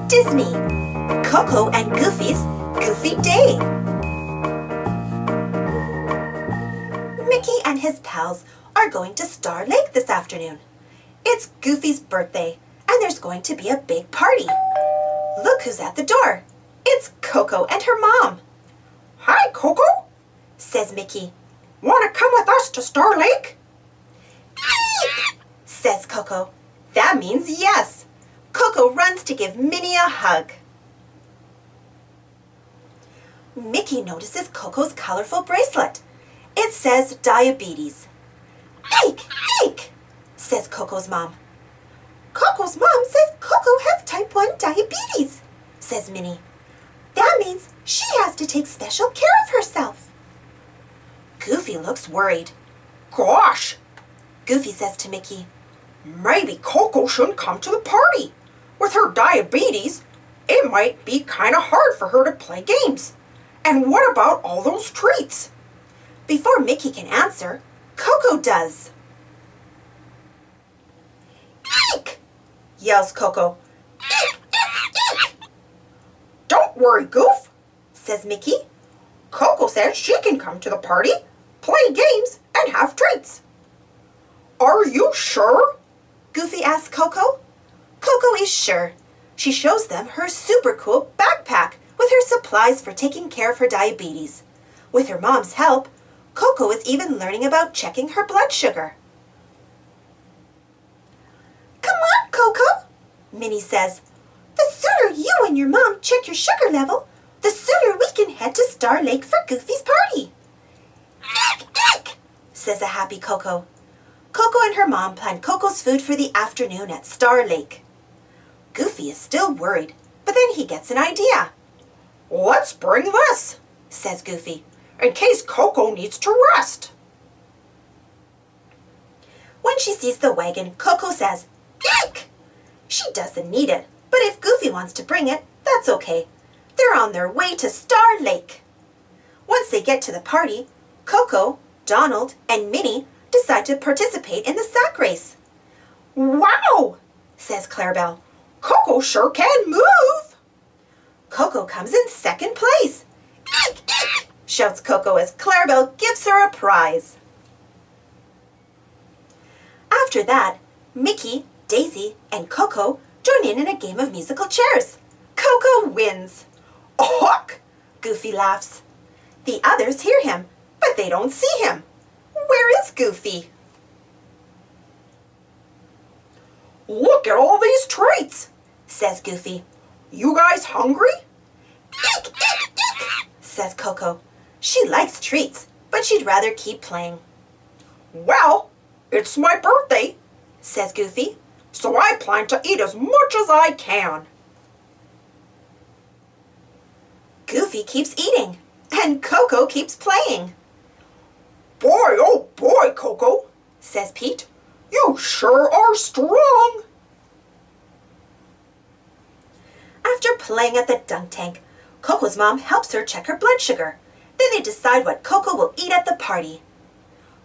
Disney, Coco and Goofy's Goofy Day. Mickey and his pals are going to Star Lake this afternoon. It's Goofy's birthday, and there's going to be a big party. Look who's at the door. It's Coco and her mom. Hi, Coco, says Mickey. Want to come with us to Star Lake? Eek! Says Coco. That means yes. Coco runs to give Minnie a hug. Mickey notices Coco's colorful bracelet. It says diabetes. Eek! Eek! Says Coco's mom. Coco's mom says Coco has type 1 diabetes, says Minnie. That means she has to take special care of herself. Goofy looks worried. Gosh, Goofy says to Mickey. Maybe Coco shouldn't come to the party. With her diabetes, it might be kind of hard for her to play games. And what about all those treats? Before Mickey can answer, Coco does. Eek! Yells Coco. Eek! Eek! Eek! Don't worry, Goof, says Mickey. Coco says she can come to the party, play games, and have treats. Are you sure? Goofy asks Coco. Coco is sure. She shows them her super cool backpack with her supplies for taking care of her diabetes. With her mom's help, Coco is even learning about checking her blood sugar. Come on, Coco, Minnie says. The sooner you and your mom check your sugar level, the sooner we can head to Star Lake for Goofy's party. Eek, eek, says a happy Coco. Coco and her mom plan Coco's food for the afternoon at Star Lake. Goofy is still worried, but then he gets an idea. Let's bring this, says Goofy, in case Coco needs to rest. When she sees the wagon, Coco says, Eek! She doesn't need it, but if Goofy wants to bring it, that's okay. They're on their way to Star Lake. Once they get to the party, Coco, Donald, and Minnie decide to participate in the sack race. Wow, says Clarabelle. Coco sure can move. Coco comes in second place. Eek! Eek! Shouts Coco as Clarabelle gives her a prize. After that, Mickey, Daisy, and Coco join in a game of musical chairs. Coco wins. Huck! Goofy laughs. The others hear him, but they don't see him. Where is Goofy? Look at all these treats, says Goofy. You guys hungry? Eek! Eek! Eek! Says Coco. She likes treats, but she'd rather keep playing. Well, it's my birthday, says Goofy. So I plan to eat as much as I can. Goofy keeps eating, and Coco keeps playing. Boy, oh boy, Coco, says Pete. You sure are strong. After playing at the dunk tank, Coco's mom helps her check her blood sugar. Then they decide what Coco will eat at the party.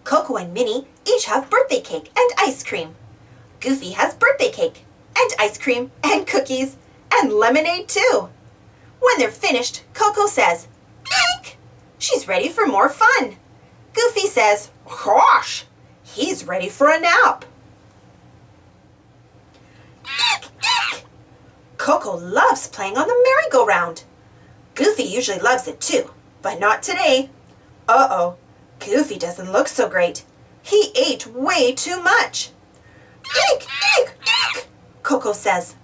Coco and Minnie each have birthday cake and ice cream. Goofy has birthday cake and ice cream and cookies and lemonade too. When they're finished, Coco says, Eek! She's ready for more fun. Goofy says, Gosh, he's ready for a nap. Eek! Eek! Coco loves playing on the merry-go-round. Goofy usually loves it too, but not today. Uh-oh, Goofy doesn't look so great. He ate way too much. Eek! Eek! Eek! Coco says.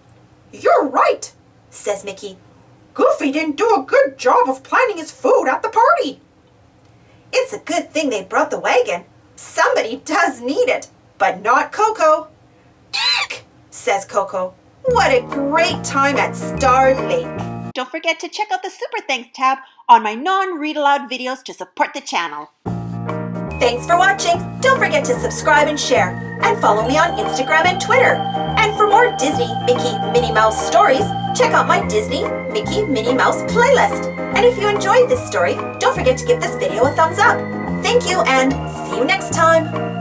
You're right, says Mickey. Goofy didn't do a good job of planning his food at the party. It's a good thing they brought the wagon. Somebody does need it, but not Coco. Eek! Says Coco. What a great time at Star Lake. Don't forget to check out the Super Thanks tab on my non-read aloud videos to support the channel. Thanks for watching. Don't forget to subscribe and share, and follow me on Instagram and Twitter. And for more Disney, Mickey, Minnie Mouse stories, check out my Disney, Mickey, Minnie Mouse playlist. And if you enjoyed this story, don't forget to give this video a thumbs up. Thank you, and see you next time.